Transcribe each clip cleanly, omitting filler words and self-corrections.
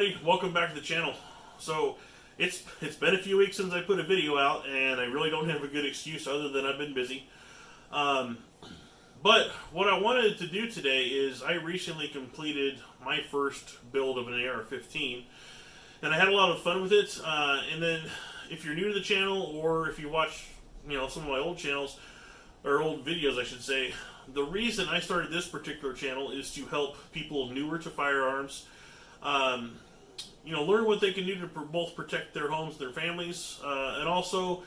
everybody, welcome back to the channel. So it's been a few weeks since I put a video out, and I really don't have a good excuse other than I've been busy. But what I wanted to do today is I recently completed my first build of an AR-15, and I had a lot of fun with it. And then if you're new to the channel, or if you watch some of my old channels, or old videos I should say, the reason I started this particular channel is to help people newer to firearms learn what they can do to both protect their homes, their families, and also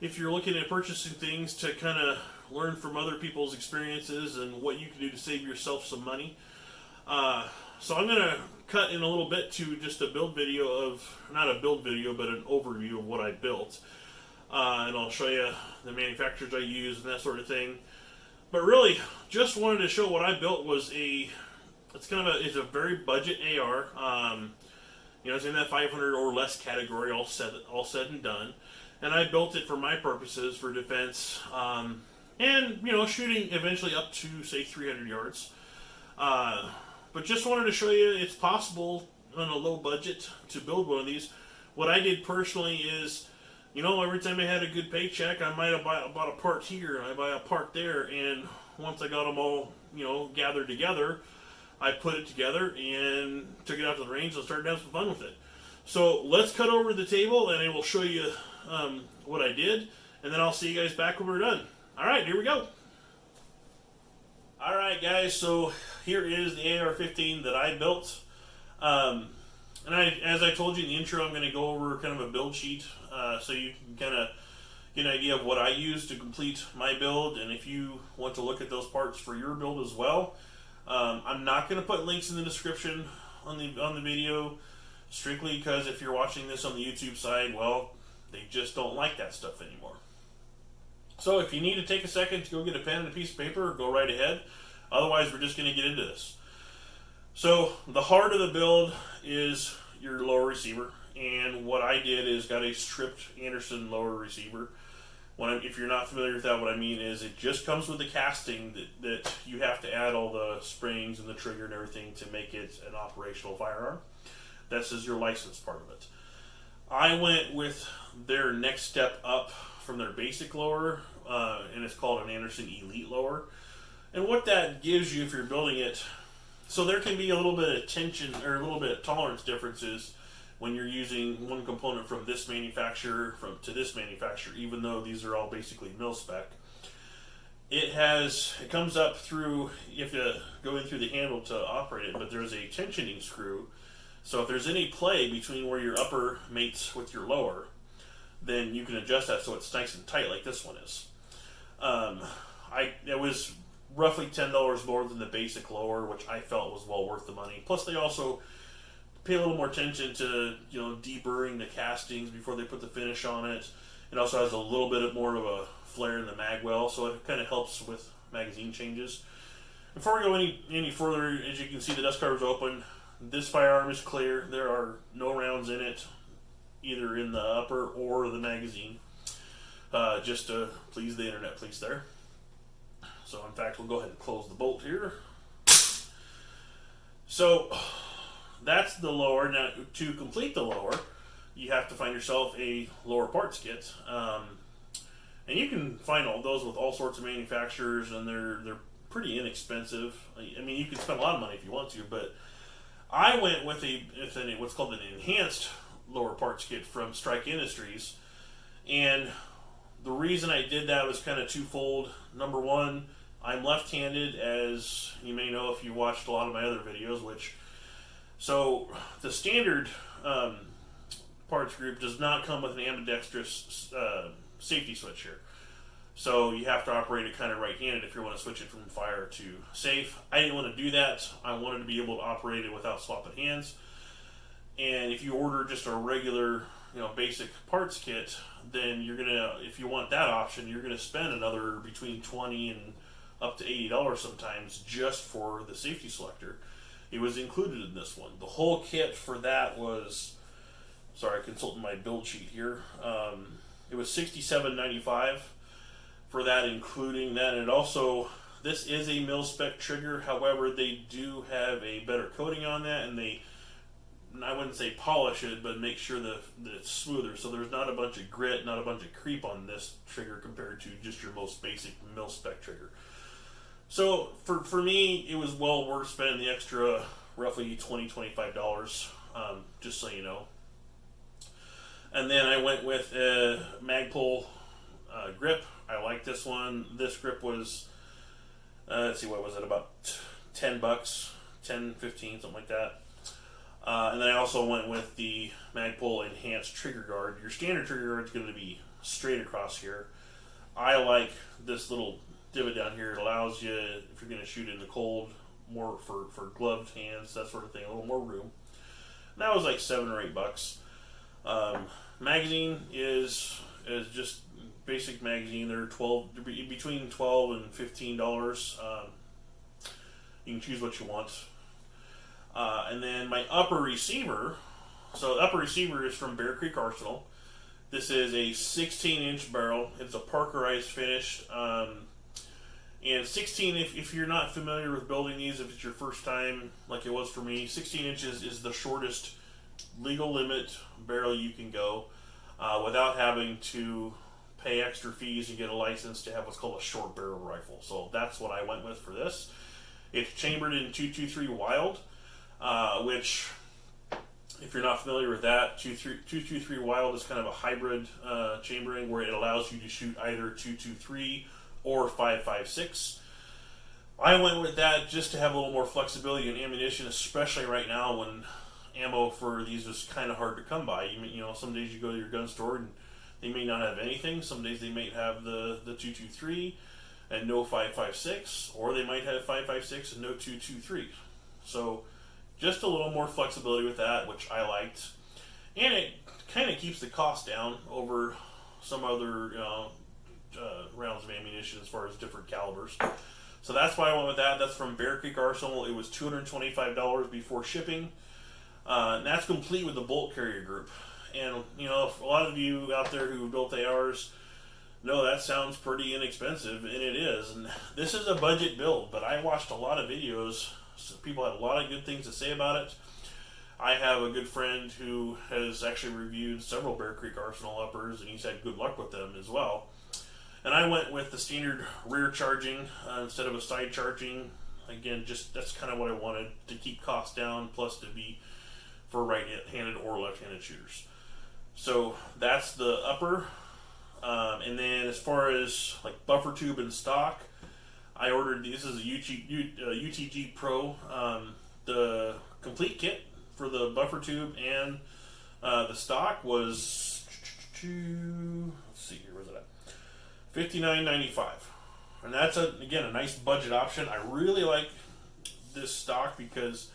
if you're looking at purchasing things, to kind of learn from other people's experiences and what you can do to save yourself some money. So I'm going to cut in a little bit to just a build video of, not a build video, but an overview of what I built. And I'll show you the manufacturers I use and that sort of thing. But really, just wanted to show what I built was it's a very budget AR. It's in that 500 or less category, all said and done. And I built it for my purposes, for defense, and shooting eventually up to say 300 yards. But just wanted to show you it's possible on a low budget to build one of these. What I did personally is, every time I had a good paycheck, I might have bought a part here, I buy a part there, and once I got them all, gathered together, I put it together and took it out to the range and started having some fun with it. So let's cut over to the table and I will show you what I did, and then I'll see you guys back when we're done. Alright, here we go. Alright guys, so here is the AR-15 that I built. And as I told you in the intro, I'm going to go over kind of a build sheet so you can kind of get an idea of what I use to complete my build, and if you want to look at those parts for your build as well. I'm not going to put links in the description on the video, strictly because if you're watching this on the YouTube side, well, they just don't like that stuff anymore. So if you need to take a second to go get a pen and a piece of paper, go right ahead. Otherwise, we're just going to get into this. So the heart of the build is your lower receiver, and what I did is got a stripped Anderson lower receiver. If you're not familiar with that, what I mean is it just comes with the casting that you have to add all the springs and the trigger and everything to make it an operational firearm. This is your license part of it. I went with their next step up from their basic lower, and it's called an Anderson Elite lower. And what that gives you if you're building it, so there can be a little bit of tension or a little bit of tolerance differences when you're using one component from this manufacturer to this manufacturer, even though these are all basically mil spec. It comes up through, you have to go in through the handle to operate it, but there's a tensioning screw. So if there's any play between where your upper mates with your lower, then you can adjust that so it's nice and tight like this one is. It was roughly $10 more than the basic lower, which I felt was well worth the money. Plus they also pay a little more attention to deburring the castings before they put the finish on it. It also has a little bit more of a flare in the mag well, so it kind of helps with magazine changes. Before we go any further, as you can see, the dust cover is open. This firearm is clear. There are no rounds in it, either in the upper or the magazine, just to please the internet police there. So in fact, we'll go ahead and close the bolt here. So that's the lower. Now, to complete the lower, you have to find yourself a lower parts kit, and you can find all those with all sorts of manufacturers, and they're pretty inexpensive. I mean, you can spend a lot of money if you want to, but I went with what's called an enhanced lower parts kit from Strike Industries, and the reason I did that was kind of twofold. Number one, I'm left-handed, as you may know if you watched a lot of my other videos, so the standard parts group does not come with an ambidextrous safety switch here. So you have to operate it kind of right-handed if you want to switch it from fire to safe. I didn't want to do that. I wanted to be able to operate it without swapping hands. And if you order just a regular, basic parts kit, then you're gonna, if you want that option, you're gonna spend another between $20 and up to $80 sometimes just for the safety selector. It was included in this one. The whole kit for that was, sorry, I consulted my build sheet here. It was $67.95 for that, including that. And also, this is a mil spec trigger. However, they do have a better coating on that, and they I wouldn't say polish it, but make sure that it's smoother. So there's not a bunch of grit, not a bunch of creep on this trigger compared to just your most basic mil spec trigger. So for me, it was well worth spending the extra roughly $20-$25, just so you know. And then I went with a Magpul grip. I like this one. This grip was, let's see, what was it, about $10, 10, 15, something like that. And then I also went with the Magpul Enhanced Trigger Guard. Your standard trigger guard is going to be straight across here. I like this little divot down here. It allows you, if you're going to shoot in the cold, more for gloved hands, that sort of thing, a little more room. And that was like $7 or $8. Magazine is just basic magazine. They're between $12 and $15. You can choose what you want. And then my upper receiver. So the upper receiver is from Bear Creek Arsenal. This is a 16-inch barrel. It's a Parkerized finish. And 16, if you're not familiar with building these, if it's your first time, like it was for me, 16 inches is the shortest legal limit barrel you can go without having to pay extra fees and get a license to have what's called a short barrel rifle. So that's what I went with for this. It's chambered in 223 Wylde, which, if you're not familiar with that, 223 Wylde is kind of a hybrid chambering where it allows you to shoot either 223 or 5.56. I went with that just to have a little more flexibility in ammunition, especially right now when ammo for these is kind of hard to come by. You know, some days you go to your gun store and they may not have anything. Some days they might have the 223 and no 5.56, or they might have 5.56 and no 223. So just a little more flexibility with that, which I liked, and it kind of keeps the cost down over some other rounds of ammunition as far as different calibers. So that's why I went with that. That's from Bear Creek Arsenal. It was $225 before shipping. And that's complete with the bolt carrier group. And, you know, a lot of you out there who built ARs know that sounds pretty inexpensive, and it is. And this is a budget build, but I watched a lot of videos. So people had a lot of good things to say about it. I have a good friend who has actually reviewed several Bear Creek Arsenal uppers, and he's had good luck with them as well. And I went with the standard rear charging instead of a side charging. Again, just that's kind of what I wanted, to keep costs down, plus to be for right-handed or left-handed shooters. So that's the upper. And then as far as like buffer tube and stock, I ordered, this is a UTG Pro, the complete kit for the buffer tube and the stock was, let's see here, where's it at? $59.95, and that's again a nice budget option. I really like this stock because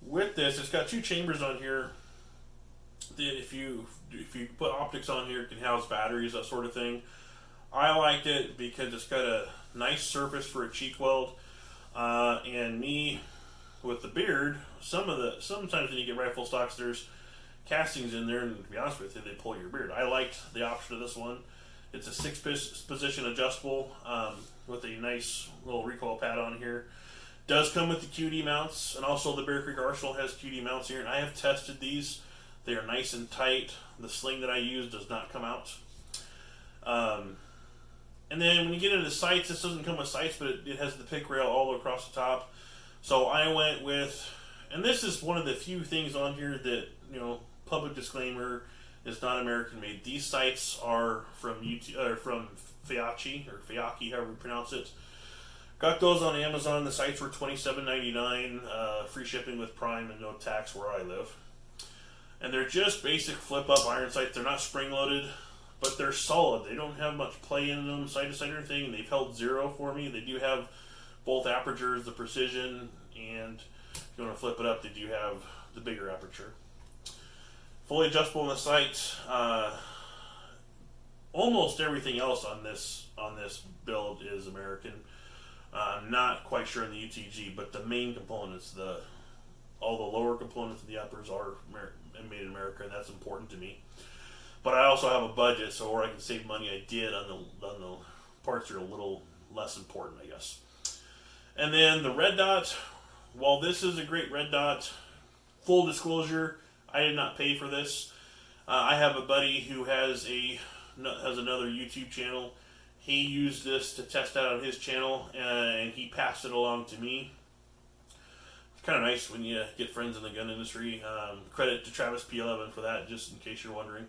with this, it's got two chambers on here. That if you put optics on here, it can house batteries, that sort of thing. I liked it because it's got a nice surface for a cheek weld, and me with the beard, sometimes when you get rifle stocks, there's castings in there, and to be honest with you, they pull your beard. I liked the option of this one. It's a 6-position adjustable with a nice little recoil pad on here. Does come with the QD mounts, and also the Bear Creek Arsenal has QD mounts here, and I have tested these. They are nice and tight. The sling that I use does not come out. And then when you get into the sights, this doesn't come with sights, but it has the pick rail all across the top. So I went with, and this is one of the few things on here that, you know, public disclaimer, is not American made. These sights are from Feyachi, or Fayaki, however you pronounce it. Got those on Amazon. The sights were $27.99, free shipping with Prime and no tax where I live. And they're just basic flip-up iron sights. They're not spring-loaded, but they're solid. They don't have much play in them, side-to-side or anything, and they've held zero for me. They do have both apertures, the precision, and if you want to flip it up, they do have the bigger aperture. Fully adjustable in the sights. Almost everything else on this build is American. I'm not quite sure in the UTG, but the main components, all the lower components of the uppers are made in America, and that's important to me. But I also have a budget, so where I can save money, I did on the parts that are a little less important, I guess. And then the red dot, while this is a great red dot, full disclosure, I did not pay for this. I have a buddy who has another YouTube channel. He used this to test out on his channel, and he passed it along to me. It's kind of nice when you get friends in the gun industry. Credit to Travis P11 for that, just in case you're wondering.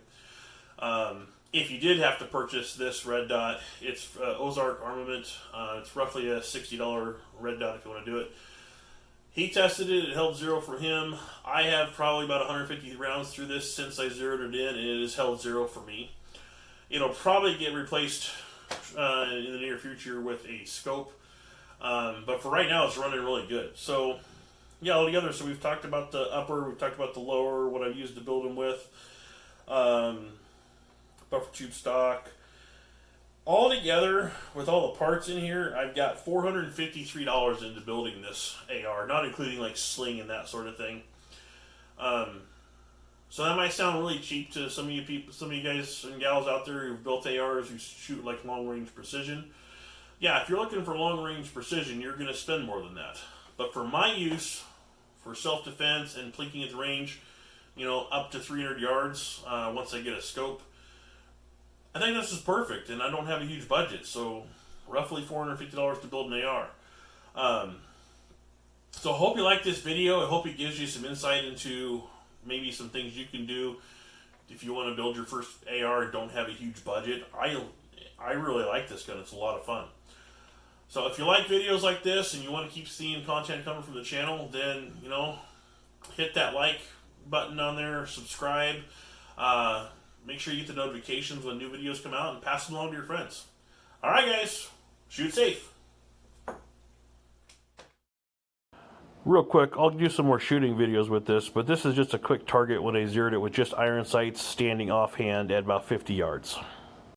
If you did have to purchase this red dot, it's Ozark Armament. It's roughly a $60 red dot if you want to do it. He tested it. It held zero for him. I have probably about 150 rounds through this since I zeroed it in, and it has held zero for me. It'll probably get replaced in the near future with a scope, but for right now it's running really good. So yeah, altogether, so we've talked about the upper, we've talked about the lower, what I've used to build them with, buffer tube stock. All together, with all the parts in here, I've got $453 into building this AR, not including like sling and that sort of thing. So that might sound really cheap to some of you people, some of you guys and gals out there who've built ARs who shoot like long range precision. Yeah, if you're looking for long range precision, you're going to spend more than that. But for my use, for self defense and plinking at the range, you know, up to 300 yards once I get a scope, I think this is perfect, and I don't have a huge budget, so roughly $450 to build an AR. So I hope you like this video. I hope it gives you some insight into maybe some things you can do if you want to build your first AR and don't have a huge budget. I really like this gun. It's a lot of fun. So if you like videos like this and you want to keep seeing content coming from the channel, then, you know, hit that like button on there, subscribe, make sure you get the notifications when new videos come out, and pass them along to your friends. Alright guys, shoot safe. Real quick, I'll do some more shooting videos with this, but this is just a quick target when I zeroed it with just iron sights standing offhand at about 50 yards.